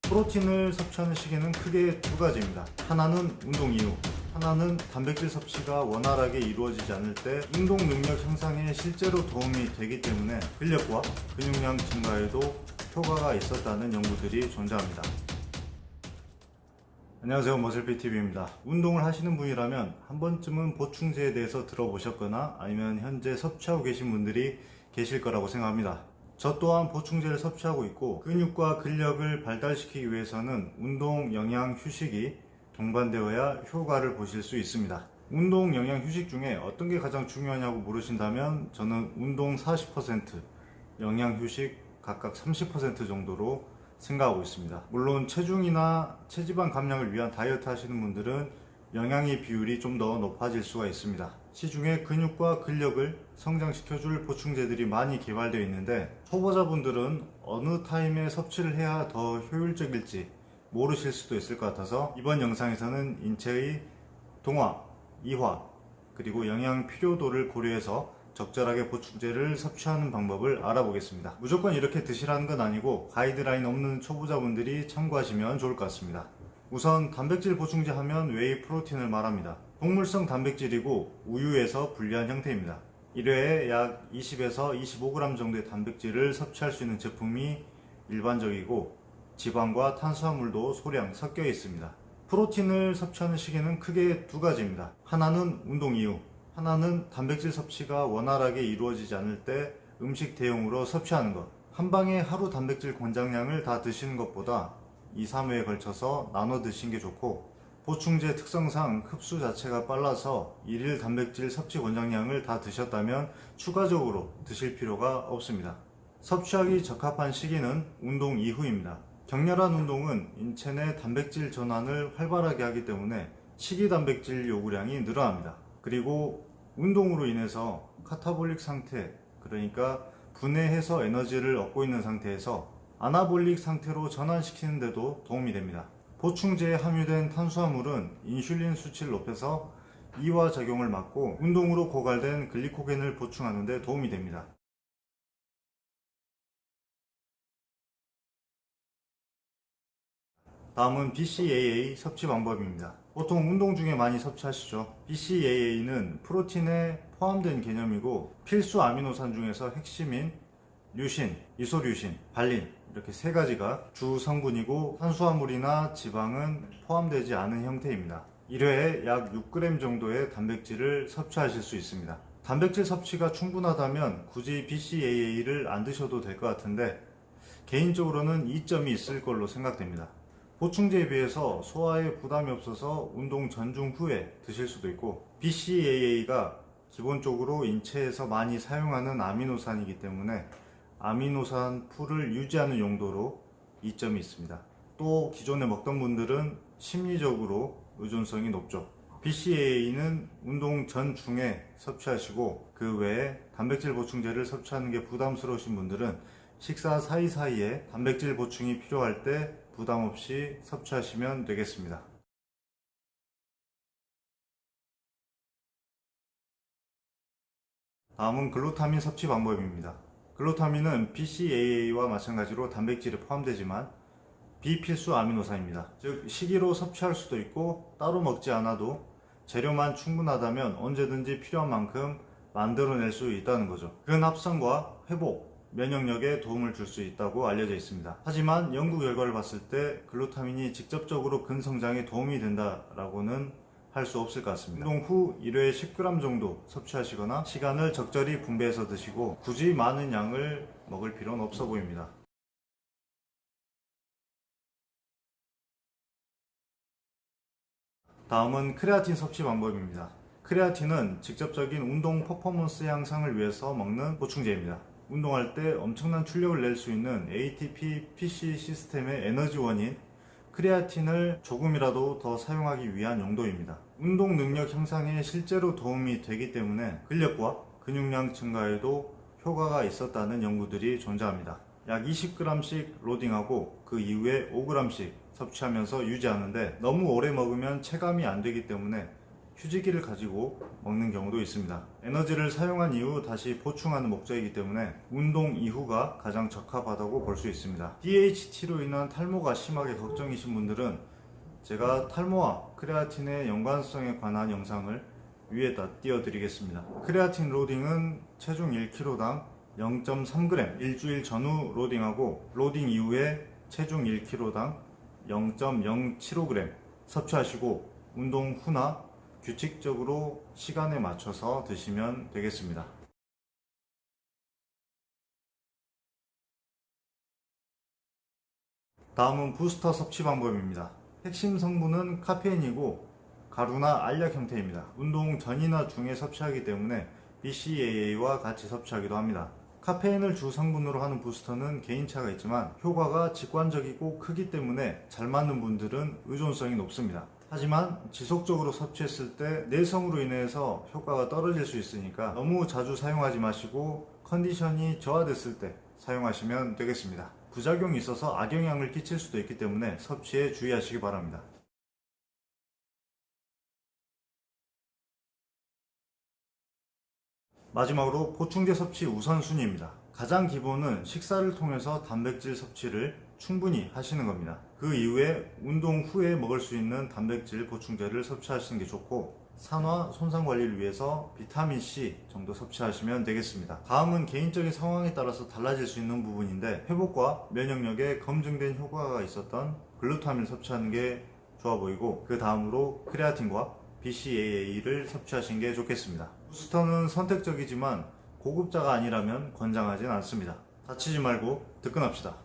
프로틴을 섭취하는 시기는 크게 두 가지입니다. 하나는 운동 이후, 하나는 단백질 섭취가 원활하게 이루어지지 않을 때 운동 능력 향상에 실제로 도움이 되기 때문에 근력과 근육량 증가에도 효과가 있었다는 연구들이 존재합니다. 안녕하세요, 머슬핏TV입니다. 운동을 하시는 분이라면 한 번쯤은 보충제에 대해서 들어보셨거나 아니면 현재 섭취하고 계신 분들이 계실 거라고 생각합니다. 저 또한 보충제를 섭취하고 있고, 근육과 근력을 발달시키기 위해서는 운동, 영양, 휴식이 동반되어야 효과를 보실 수 있습니다. 운동, 영양, 휴식 중에 어떤 게 가장 중요하냐고 물으신다면 저는 운동 40%, 영양, 휴식 각각 30% 정도로 생각하고 있습니다. 물론 체중이나 체지방 감량을 위한 다이어트 하시는 분들은 영양의 비율이 좀 더 높아질 수가 있습니다. 시중에 근육과 근력을 성장시켜줄 보충제들이 많이 개발되어 있는데, 초보자분들은 어느 타임에 섭취를 해야 더 효율적일지 모르실 수도 있을 것 같아서 이번 영상에서는 인체의 동화, 이화, 그리고 영양 필요도를 고려해서 적절하게 보충제를 섭취하는 방법을 알아보겠습니다. 무조건 이렇게 드시라는 건 아니고 가이드라인 없는 초보자분들이 참고하시면 좋을 것 같습니다. 우선 단백질 보충제 하면 웨이 프로틴을 말합니다. 동물성 단백질이고 우유에서 분리한 형태입니다. 1회에 약 20에서 25g 정도의 단백질을 섭취할 수 있는 제품이 일반적이고, 지방과 탄수화물도 소량 섞여 있습니다. 프로틴을 섭취하는 시기는 크게 두 가지입니다. 하나는 운동 이후, 하나는 단백질 섭취가 원활하게 이루어지지 않을 때 음식 대용으로 섭취하는 것. 한 방에 하루 단백질 권장량을 다 드시는 것보다 2, 3회에 걸쳐서 나눠 드시는 게 좋고, 보충제 특성상 흡수 자체가 빨라서 일일 단백질 섭취 권장량을 다 드셨다면 추가적으로 드실 필요가 없습니다. 섭취하기 적합한 시기는 운동 이후입니다. 격렬한 운동은 인체 내 단백질 전환을 활발하게 하기 때문에 식이 단백질 요구량이 늘어납니다. 그리고 운동으로 인해서 카타볼릭 상태, 그러니까 분해해서 에너지를 얻고 있는 상태에서 아나볼릭 상태로 전환시키는 데도 도움이 됩니다. 보충제에 함유된 탄수화물은 인슐린 수치를 높여서 이화 작용을 막고 운동으로 고갈된 글리코겐을 보충하는 데 도움이 됩니다. 다음은 BCAA 섭취 방법입니다. 보통 운동 중에 많이 섭취하시죠. BCAA는 프로틴에 포함된 개념이고, 필수 아미노산 중에서 핵심인 류신, 이소류신, 발린, 이렇게 세 가지가 주 성분이고, 탄수화물이나 지방은 포함되지 않은 형태입니다. 1회에 약 6g 정도의 단백질을 섭취하실 수 있습니다. 단백질 섭취가 충분하다면 굳이 BCAA를 안 드셔도 될 것 같은데, 개인적으로는 이점이 있을 걸로 생각됩니다. 보충제에 비해서 소화에 부담이 없어서 운동 전중 후에 드실 수도 있고, BCAA가 기본적으로 인체에서 많이 사용하는 아미노산이기 때문에 아미노산 풀을 유지하는 용도로 이점이 있습니다. 또 기존에 먹던 분들은 심리적으로 의존성이 높죠. BCAA는 운동 전중에 섭취하시고, 그 외에 단백질 보충제를 섭취하는 게 부담스러우신 분들은 식사 사이사이에 단백질 보충이 필요할 때 부담 없이 섭취하시면 되겠습니다. 다음은 글루타민 섭취 방법입니다. 글루타민은 BCAA와 마찬가지로 단백질에 포함되지만 비필수 아미노산입니다. 즉, 식이로 섭취할 수도 있고 따로 먹지 않아도 재료만 충분하다면 언제든지 필요한 만큼 만들어낼 수 있다는 거죠. 근합성과 회복, 면역력에 도움을 줄 수 있다고 알려져 있습니다. 하지만 연구 결과를 봤을 때 글루타민이 직접적으로 근성장에 도움이 된다라고는 할 수 없을 것 같습니다. 운동 후 1회에 10g 정도 섭취하시거나 시간을 적절히 분배해서 드시고, 굳이 많은 양을 먹을 필요는 없어 보입니다. 다음은 크레아틴 섭취 방법입니다. 크레아틴은 직접적인 운동 퍼포먼스 향상을 위해서 먹는 보충제입니다. 운동할 때 엄청난 출력을 낼 수 있는 ATP PC 시스템의 에너지원인 크레아틴을 조금이라도 더 사용하기 위한 용도입니다. 운동 능력 향상에 실제로 도움이 되기 때문에 근력과 근육량 증가에도 효과가 있었다는 연구들이 존재합니다. 약 20g씩 로딩하고 그 이후에 5g씩 섭취하면서 유지하는데, 너무 오래 먹으면 체감이 안 되기 때문에 휴지기를 가지고 먹는 경우도 있습니다. 에너지를 사용한 이후 다시 보충하는 목적이기 때문에 운동 이후가 가장 적합하다고 볼 수 있습니다. DHT로 인한 탈모가 심하게 걱정이신 분들은 제가 탈모와 크레아틴의 연관성에 관한 영상을 위에다 띄워드리겠습니다. 크레아틴 로딩은 체중 1kg당 0.3g 일주일 전후 로딩하고 로딩 이후에 체중 1kg당 0.075g 섭취하시고 운동 후나 규칙적으로 시간에 맞춰서 드시면 되겠습니다. 다음은 부스터 섭취 방법입니다. 핵심 성분은 카페인이고 가루나 알약 형태입니다. 운동 전이나 중에 섭취하기 때문에 BCAA와 같이 섭취하기도 합니다. 카페인을 주 성분으로 하는 부스터는 개인차가 있지만 효과가 직관적이고 크기 때문에 잘 맞는 분들은 의존성이 높습니다. 하지만 지속적으로 섭취했을 때 내성으로 인해서 효과가 떨어질 수 있으니까 너무 자주 사용하지 마시고 컨디션이 저하됐을 때 사용하시면 되겠습니다. 부작용이 있어서 악영향을 끼칠 수도 있기 때문에 섭취에 주의하시기 바랍니다. 마지막으로 보충제 섭취 우선순위입니다. 가장 기본은 식사를 통해서 단백질 섭취를 충분히 하시는 겁니다. 그 이후에 운동 후에 먹을 수 있는 단백질 보충제를 섭취하시는 게 좋고 산화 손상 관리를 위해서 비타민C 정도 섭취하시면 되겠습니다. 다음은 개인적인 상황에 따라서 달라질 수 있는 부분인데 회복과 면역력에 검증된 효과가 있었던 글루타민 섭취하는 게 좋아 보이고 그 다음으로 크레아틴과 BCAA를 섭취하시는 게 좋겠습니다. 부스터는 선택적이지만 고급자가 아니라면 권장하진 않습니다. 다치지 말고 득근합시다.